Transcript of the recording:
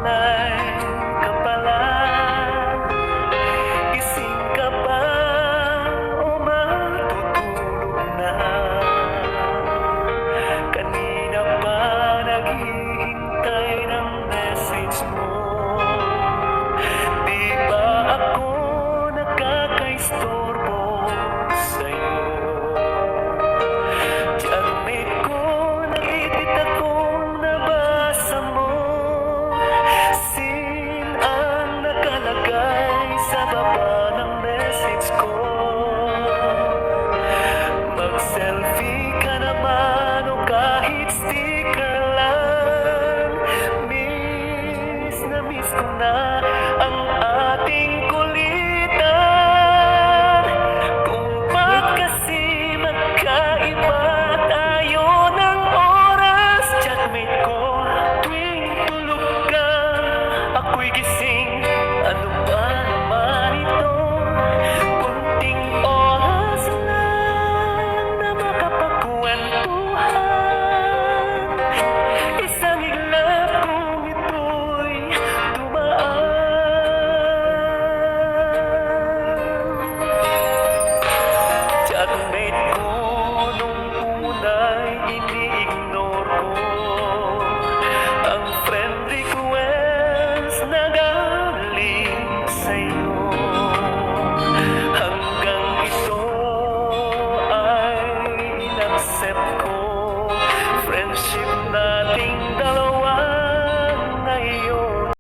online ka pala. Gising ka ba o matutulog na? Kanina pa naghihintay ng message mo. Di ba ako nakakaistorbo sa'yo? Tiyanik ko, nakikita kong nabasa mo. Sin ang nakalagay sa baba ng message ko. Mag-selfie ka naman o kahit sticker lang. Miss na miss ko na